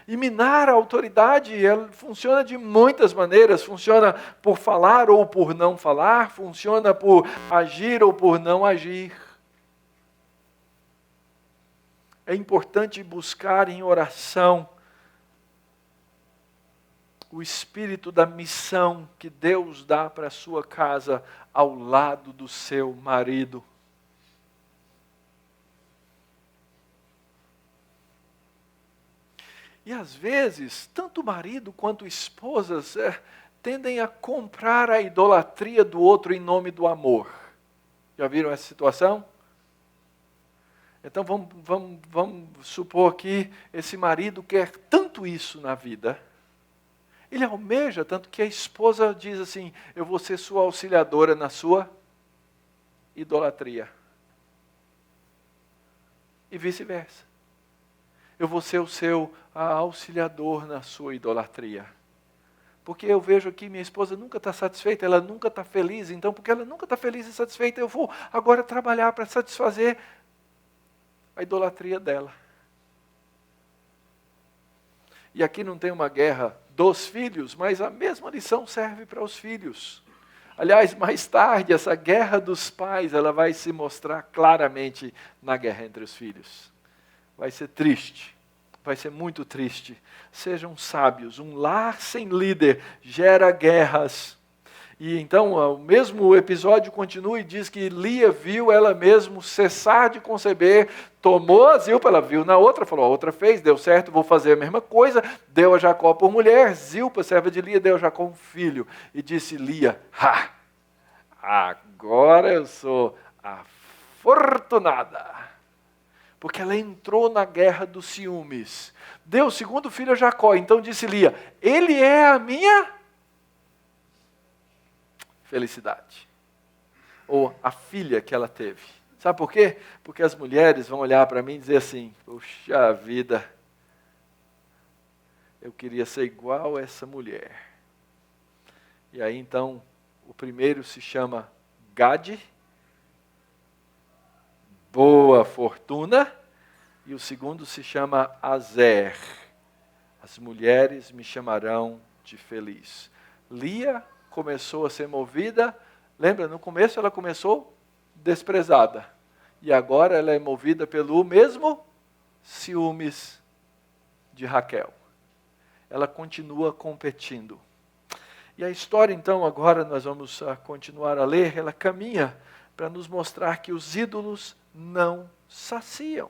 E minar a autoridade, ela funciona de muitas maneiras. Funciona por falar ou por não falar. Funciona por agir ou por não agir. É importante buscar em oração o espírito da missão que Deus dá para a sua casa ao lado do seu marido. E às vezes, tanto o marido quanto esposas tendem a comprar a idolatria do outro em nome do amor. Já viram essa situação? Então vamos supor que esse marido quer tanto isso na vida. Ele almeja tanto que a esposa diz assim, eu vou ser sua auxiliadora na sua idolatria. E vice-versa. Eu vou ser o seu auxiliador na sua idolatria. Porque eu vejo aqui, minha esposa nunca está satisfeita, ela nunca está feliz, então porque ela nunca está feliz e satisfeita, eu vou agora trabalhar para satisfazer a idolatria dela. E aqui não tem uma guerra dos filhos, mas a mesma lição serve para os filhos. Aliás, mais tarde, essa guerra dos pais, ela vai se mostrar claramente na guerra entre os filhos. vai ser triste. Vai ser muito triste. Sejam sábios. Um lar sem líder gera guerras. E então o mesmo episódio continua e diz que Lia viu ela mesma cessar de conceber, tomou a Zilpa, ela viu na outra, falou, a outra fez, deu certo, vou fazer a mesma coisa, deu a Jacó por mulher, Zilpa, serva de Lia, deu a Jacó um filho. E disse Lia, agora eu sou afortunada. Porque ela entrou na guerra dos ciúmes. Deu o segundo filho a Jacó, então disse Lia, ele é a minha felicidade. Ou a filha que ela teve. Sabe por quê? Porque as mulheres vão olhar para mim e dizer assim, puxa vida, eu queria ser igual a essa mulher. E aí então, o primeiro se chama Gade, boa fortuna, e o segundo se chama Azer, as mulheres me chamarão de feliz. Lia começou a ser movida, lembra, no começo ela começou desprezada, e agora ela é movida pelo mesmo ciúmes de Raquel. Ela continua competindo. E a história então, agora nós vamos continuar a ler, ela caminha para nos mostrar que os ídolos não saciam.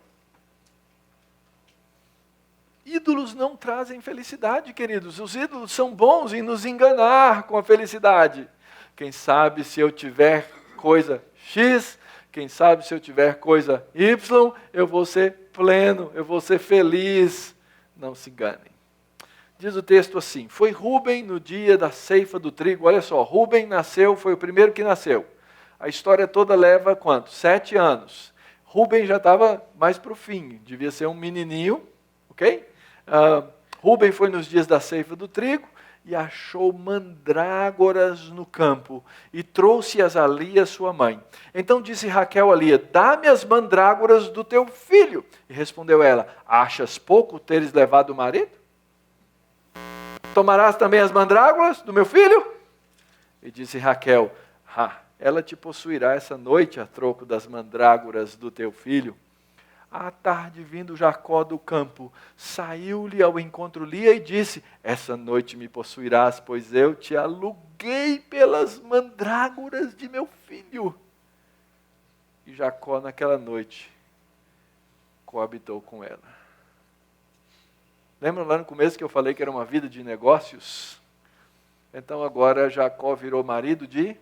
Ídolos não trazem felicidade, queridos. Os ídolos são bons em nos enganar com a felicidade. Quem sabe se eu tiver coisa X, quem sabe se eu tiver coisa Y, eu vou ser pleno, eu vou ser feliz. Não se enganem. Diz o texto assim, foi Rúben no dia da ceifa do trigo. Olha só, Rúben nasceu, foi o primeiro que nasceu. A história toda leva quanto? 7 anos. Rúben já estava mais para o fim, devia ser um menininho, ok? Rúben foi nos dias da ceifa do trigo e achou mandrágoras no campo e trouxe-as a Lia, sua mãe. Então disse Raquel a Lia, dá-me as mandrágoras do teu filho. E respondeu ela, achas pouco teres levado o marido? Tomarás também as mandrágoras do meu filho? E disse Raquel, ela te possuirá essa noite a troco das mandrágoras do teu filho. À tarde, vindo Jacó do campo, saiu-lhe ao encontro Lia e disse, essa noite me possuirás, pois eu te aluguei pelas mandrágoras de meu filho. E Jacó, naquela noite, coabitou com ela. Lembram lá no começo que eu falei que era uma vida de negócios? Então agora Jacó virou marido de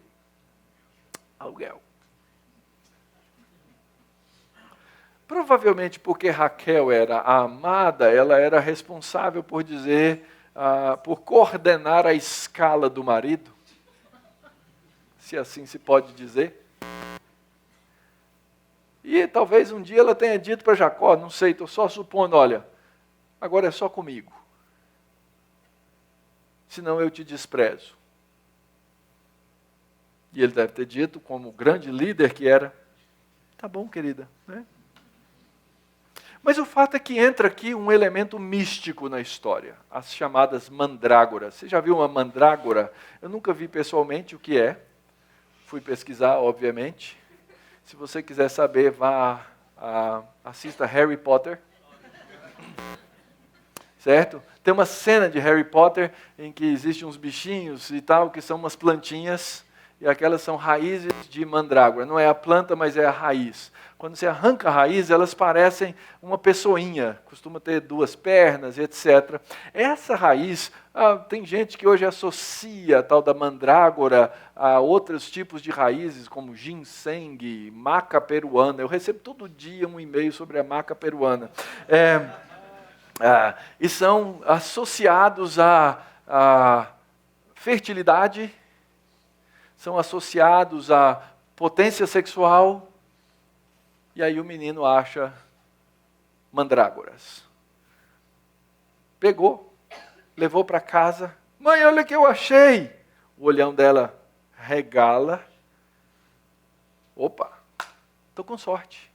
aluguel. Provavelmente porque Raquel era a amada, ela era responsável por dizer, por coordenar a escala do marido, se assim se pode dizer. E talvez um dia ela tenha dito para Jacó, não sei, estou só supondo, olha, agora é só comigo, senão eu te desprezo. E ele deve ter dito, como grande líder que era, tá bom, querida, né? Mas o fato é que entra aqui um elemento místico na história, as chamadas mandrágoras. Você já viu uma mandrágora? Eu nunca vi pessoalmente o que é. Fui pesquisar, obviamente. Se você quiser saber, assista Harry Potter. Certo? Tem uma cena de Harry Potter em que existem uns bichinhos e tal, que são umas plantinhas, e aquelas são raízes de mandrágora. Não é a planta, mas é a raiz. Quando você arranca a raiz, elas parecem uma pessoinha, costuma ter 2 pernas, etc. Essa raiz, tem gente que hoje associa a tal da mandrágora a outros tipos de raízes, como ginseng, maca peruana. Eu recebo todo dia um e-mail sobre a maca peruana. E são associados à fertilidade, são associados à potência sexual, e aí o menino acha mandrágoras. Pegou, levou para casa. Mãe, olha o que eu achei. O olhão dela regala. Opa, estou com sorte.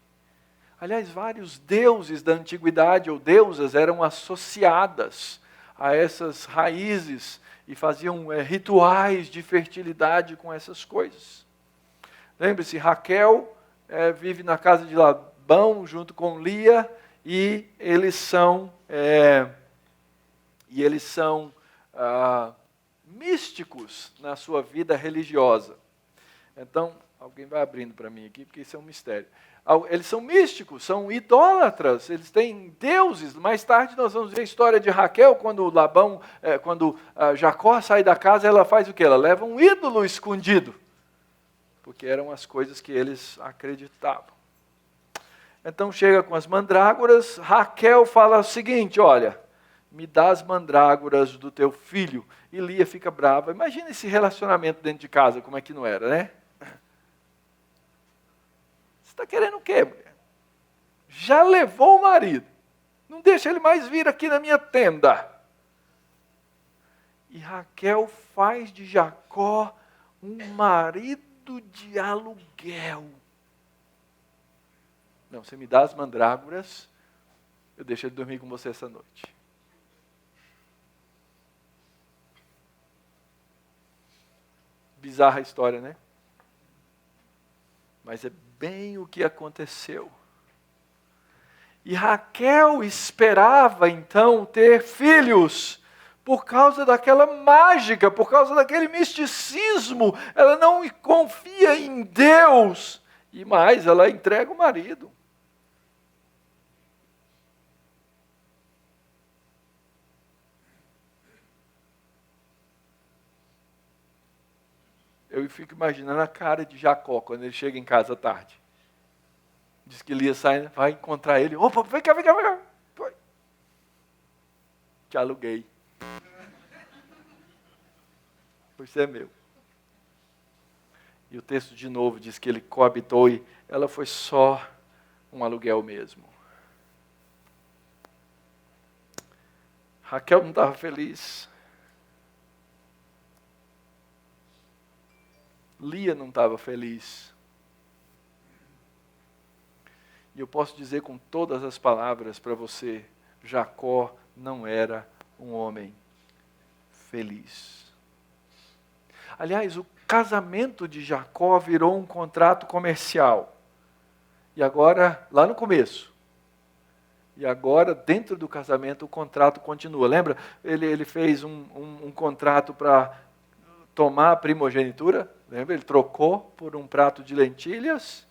Aliás, vários deuses da antiguidade ou deusas eram associadas a essas raízes e faziam rituais de fertilidade com essas coisas. Lembre-se, Raquel vive na casa de Labão junto com Lia, e eles são místicos na sua vida religiosa. Então, alguém vai abrindo para mim aqui, porque isso é um mistério. Eles são místicos, são idólatras, eles têm deuses. Mais tarde nós vamos ver a história de Raquel, quando Jacó sai da casa, ela faz o quê? Ela leva um ídolo escondido, porque eram as coisas que eles acreditavam. Então chega com as mandrágoras, Raquel fala o seguinte, olha, me dá as mandrágoras do teu filho. E Lia fica brava. Imagina esse relacionamento dentro de casa, como é que não era, né? Você está querendo o quê, mulher? Já levou o marido. Não deixa ele mais vir aqui na minha tenda. E Raquel faz de Jacó um marido de aluguel. Não, você me dá as mandrágoras, eu deixo ele dormir com você essa noite. Bizarra a história, né? Mas é bem o que aconteceu. E Raquel esperava então ter filhos, por causa daquela mágica, por causa daquele misticismo. Ela não confia em Deus. E mais, ela entrega o marido. Eu fico imaginando a cara de Jacó quando ele chega em casa à tarde. Diz que Lia sai, vai encontrar ele. Opa, vem cá, vem cá, vem cá. Foi. Te aluguei. Você é meu. E o texto de novo diz que ele coabitou e ela foi só um aluguel mesmo. Raquel não estava feliz. Lia não estava feliz. E eu posso dizer com todas as palavras para você, Jacó não era um homem feliz. Aliás, o casamento de Jacó virou um contrato comercial. E agora, lá no começo, e agora dentro do casamento o contrato continua. Lembra? Ele fez um contrato para tomar a primogenitura, lembra? Ele trocou por um prato de lentilhas.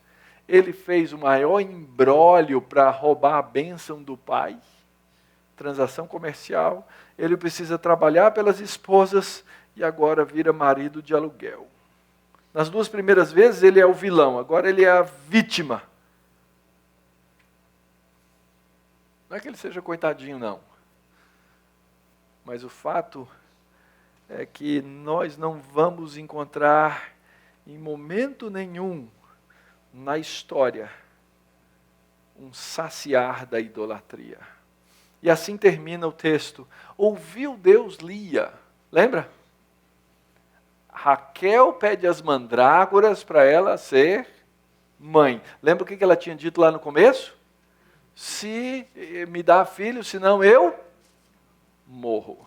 Ele fez o maior imbróglio para roubar a bênção do pai. Transação comercial. Ele precisa trabalhar pelas esposas e agora vira marido de aluguel. Nas duas primeiras vezes ele é o vilão, agora ele é a vítima. Não é que ele seja coitadinho, não. Mas o fato é que nós não vamos encontrar em momento nenhum na história um saciar da idolatria. E assim termina o texto. Ouviu Deus Lia. Lembra? Raquel pede as mandrágoras para ela ser mãe. Lembra o que ela tinha dito lá no começo? Se me dá filho, senão eu morro.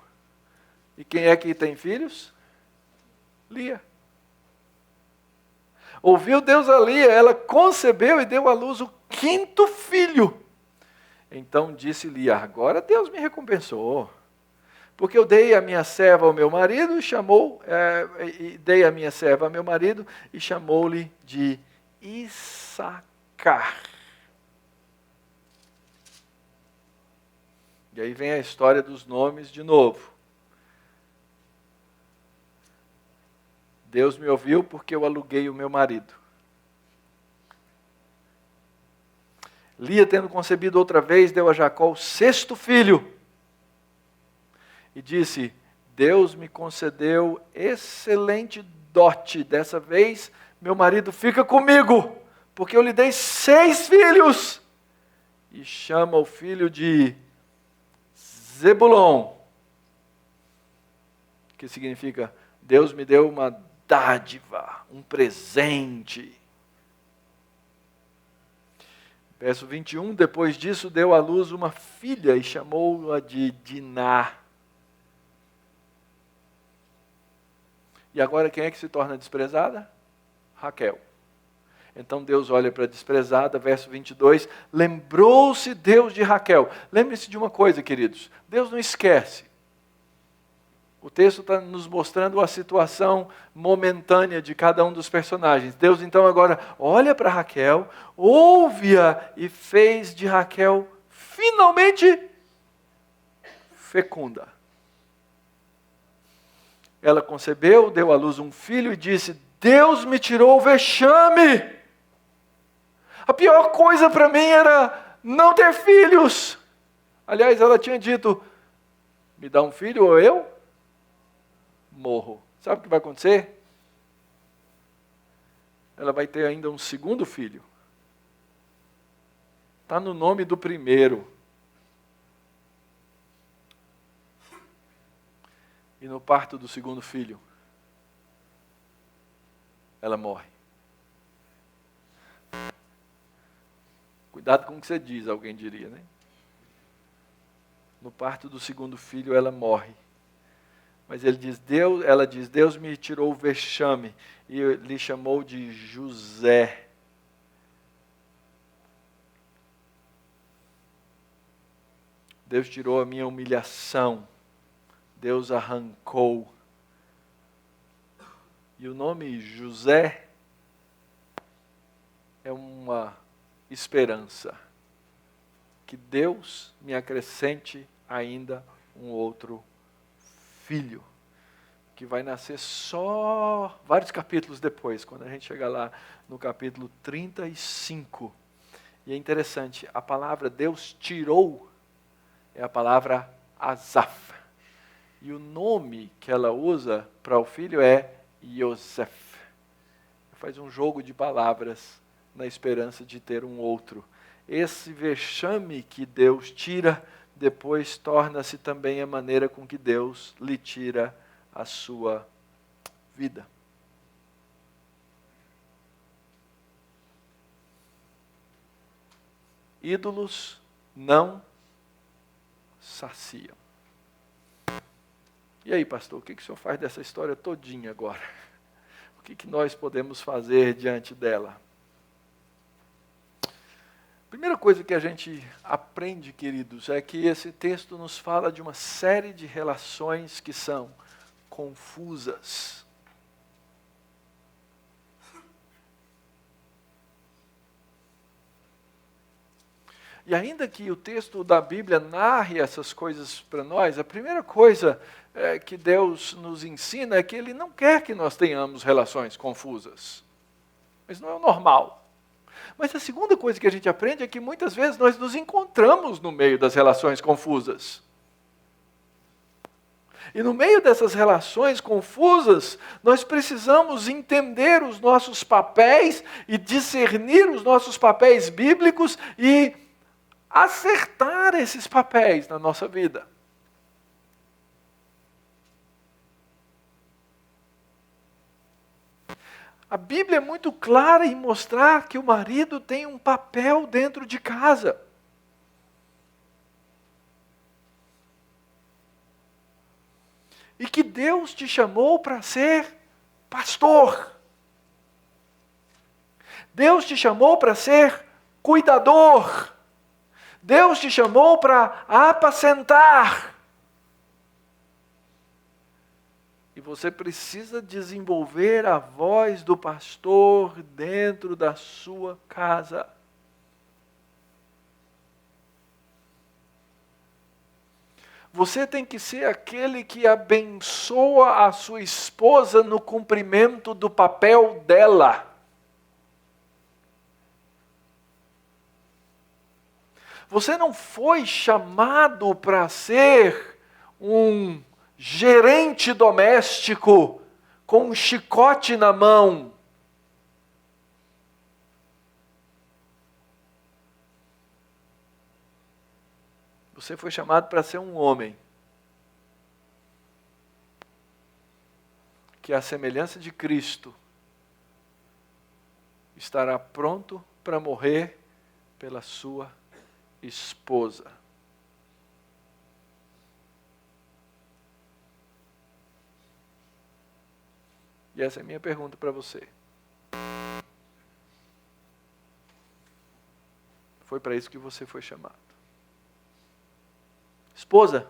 E quem é que tem filhos? Lia. Ouviu Deus a Lia, ela concebeu e deu à luz o 5º filho. Então disse Lia, agora Deus me recompensou. Porque eu dei a minha serva ao meu marido dei a minha serva ao meu marido e chamou-lhe de Issacar. E aí vem a história dos nomes de novo. Deus me ouviu porque eu aluguei o meu marido. Lia, tendo concebido outra vez, deu a Jacó o 6º filho. E disse, Deus me concedeu excelente dote. Dessa vez, meu marido fica comigo, porque eu lhe dei 6 filhos. E chama o filho de Zebulon, que significa, Deus me deu uma dádiva, um presente. Verso 21, depois disso deu à luz uma filha e chamou-a de Diná. E agora quem é que se torna desprezada? Raquel. Então Deus olha para a desprezada, verso 22, lembrou-se Deus de Raquel. Lembre-se de uma coisa, queridos, Deus não esquece. O texto está nos mostrando a situação momentânea de cada um dos personagens. Deus então agora olha para Raquel, ouve-a e fez de Raquel finalmente fecunda. Ela concebeu, deu à luz um filho e disse: Deus me tirou o vexame. A pior coisa para mim era não ter filhos. Aliás, ela tinha dito: me dá um filho ou eu morro. Sabe o que vai acontecer? Ela vai ter ainda um segundo filho. Está no nome do primeiro. E no parto do segundo filho, ela morre. Cuidado com o que você diz, alguém diria, né? No parto do segundo filho, ela morre. Mas ela diz, Deus me tirou o vexame e lhe chamou de José. Deus tirou a minha humilhação. Deus arrancou. E o nome José é uma esperança. Que Deus me acrescente ainda um outro filho. Que vai nascer só vários capítulos depois, quando a gente chegar lá no capítulo 35. E é interessante, a palavra Deus tirou é a palavra Asaf. E o nome que ela usa para o filho é Yosef. Faz um jogo de palavras na esperança de ter um outro. Esse vexame que Deus tira, depois torna-se também a maneira com que Deus lhe tira a sua vida. Ídolos não saciam. E aí, pastor, o que o senhor faz dessa história todinha agora? O que nós podemos fazer diante dela? Primeira coisa que a gente aprende, queridos, é que esse texto nos fala de uma série de relações que são confusas. E ainda que o texto da Bíblia narre essas coisas para nós, a primeira coisa que Deus nos ensina é que Ele não quer que nós tenhamos relações confusas. Mas não é o normal. Mas a segunda coisa que a gente aprende é que muitas vezes nós nos encontramos no meio das relações confusas. E no meio dessas relações confusas, nós precisamos entender os nossos papéis e discernir os nossos papéis bíblicos e acertar esses papéis na nossa vida. A Bíblia é muito clara em mostrar que o marido tem um papel dentro de casa. E que Deus te chamou para ser pastor. Deus te chamou para ser cuidador. Deus te chamou para apacentar. E você precisa desenvolver a voz do pastor dentro da sua casa. Você tem que ser aquele que abençoa a sua esposa no cumprimento do papel dela. Você não foi chamado para ser um gerente doméstico com um chicote na mão. Você foi chamado para ser um homem que, à semelhança de Cristo, estará pronto para morrer pela sua esposa. E essa é a minha pergunta para você. Foi para isso que você foi chamado. Esposa,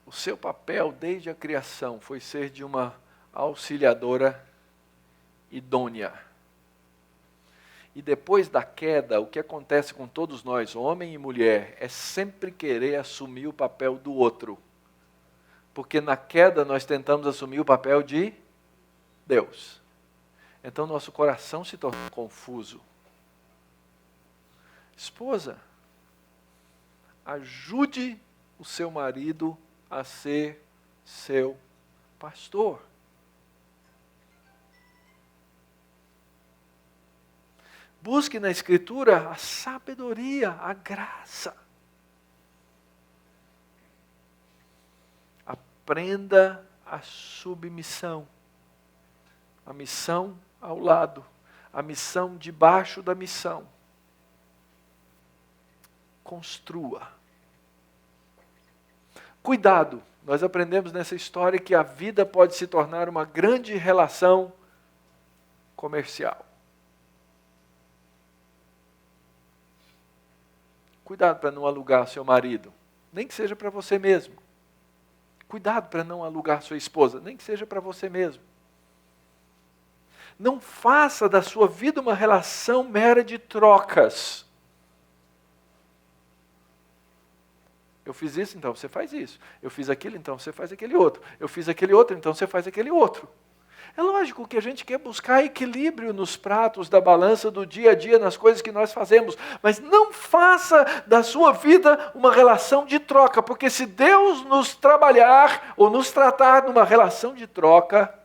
o seu papel desde a criação foi ser de uma auxiliadora idônea. E depois da queda, o que acontece com todos nós, homem e mulher, é sempre querer assumir o papel do outro. Porque na queda nós tentamos assumir o papel de Deus. Então nosso coração se torna confuso. Esposa, ajude o seu marido a ser seu pastor. Busque na Escritura a sabedoria, a graça. Aprenda a submissão. A missão ao lado. A missão debaixo da missão. Construa. Cuidado, nós aprendemos nessa história que a vida pode se tornar uma grande relação comercial. Cuidado para não alugar seu marido, nem que seja para você mesmo. Cuidado para não alugar sua esposa, nem que seja para você mesmo. Não faça da sua vida uma relação mera de trocas. Eu fiz isso, então você faz isso. Eu fiz aquilo, então você faz aquele outro. Eu fiz aquele outro, então você faz aquele outro. É lógico que a gente quer buscar equilíbrio nos pratos da balança do dia a dia, nas coisas que nós fazemos. Mas não faça da sua vida uma relação de troca. Porque se Deus nos trabalhar ou nos tratar numa relação de troca,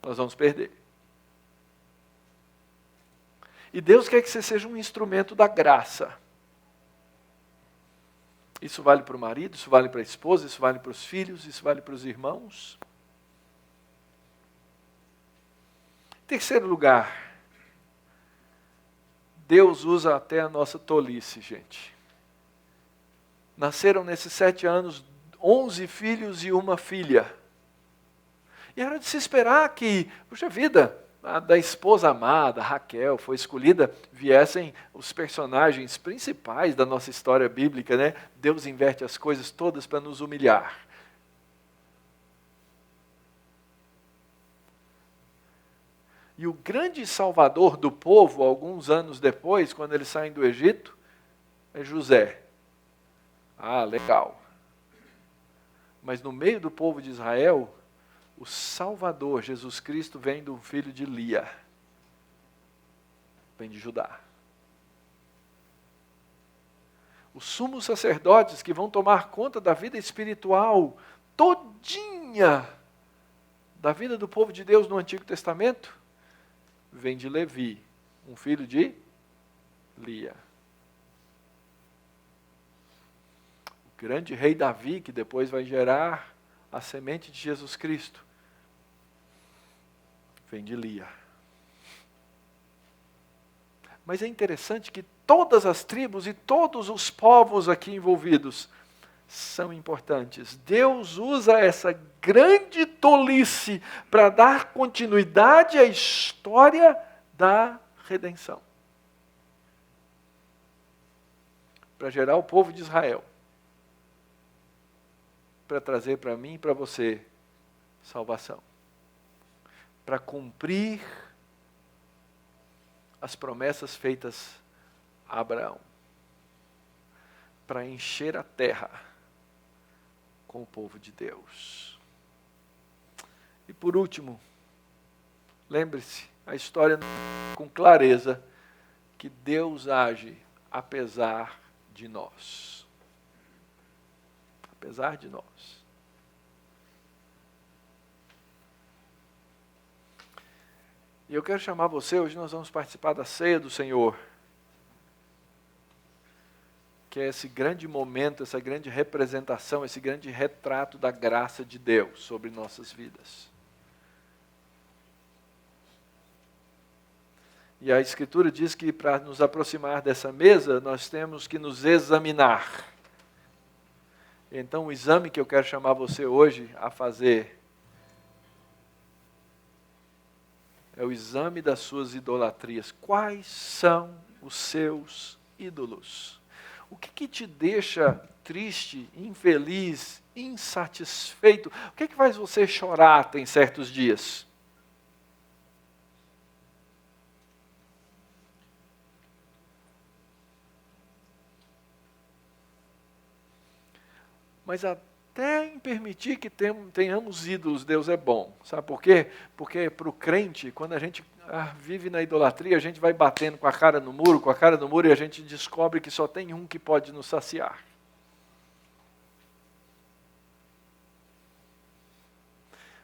nós vamos perder. E Deus quer que você seja um instrumento da graça. Isso vale para o marido, isso vale para a esposa, isso vale para os filhos, isso vale para os irmãos. Terceiro lugar, Deus usa até a nossa tolice, gente. Nasceram nesses 7 anos 11 filhos e uma filha. E era de se esperar que, puxa vida, da esposa amada, Raquel, foi escolhida, viessem os personagens principais da nossa história bíblica, né? Deus inverte as coisas todas para nos humilhar. E o grande salvador do povo, alguns anos depois, quando eles saem do Egito, é José. Ah, legal. Mas no meio do povo de Israel, o Salvador, Jesus Cristo, vem do filho de Lia. Vem de Judá. Os sumos sacerdotes que vão tomar conta da vida espiritual todinha da vida do povo de Deus no Antigo Testamento, vem de Levi, um filho de Lia. O grande rei Davi, que depois vai gerar a semente de Jesus Cristo, vem de Lia. Mas é interessante que todas as tribos e todos os povos aqui envolvidos são importantes. Deus usa essa grande tolice para dar continuidade à história da redenção. Para gerar o povo de Israel. Para trazer para mim e para você salvação. Para cumprir as promessas feitas a Abraão. Para encher a terra com o povo de Deus. E por último, lembre-se, a história com clareza que Deus age apesar de nós. Apesar de nós. E eu quero chamar você, hoje nós vamos participar da ceia do Senhor. Que é esse grande momento, essa grande representação, esse grande retrato da graça de Deus sobre nossas vidas. E a Escritura diz que para nos aproximar dessa mesa, nós temos que nos examinar. Então o exame que eu quero chamar você hoje a fazer é o exame das suas idolatrias. Quais são os seus ídolos? O que te deixa triste, infeliz, insatisfeito? O que faz você chorar tem certos dias? Mas até em permitir que tenhamos ídolos, Deus é bom. Sabe por quê? Porque para o crente, quando a gente vive na idolatria, a gente vai batendo com a cara no muro, e a gente descobre que só tem um que pode nos saciar.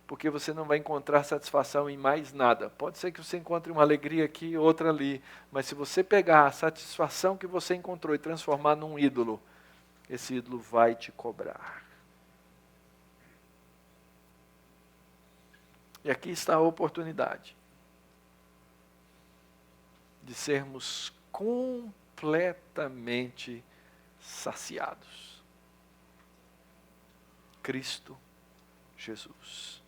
Porque você não vai encontrar satisfação em mais nada. Pode ser que você encontre uma alegria aqui e outra ali, mas se você pegar a satisfação que você encontrou e transformar num ídolo, esse ídolo vai te cobrar. E aqui está a oportunidade de sermos completamente saciados. Cristo Jesus.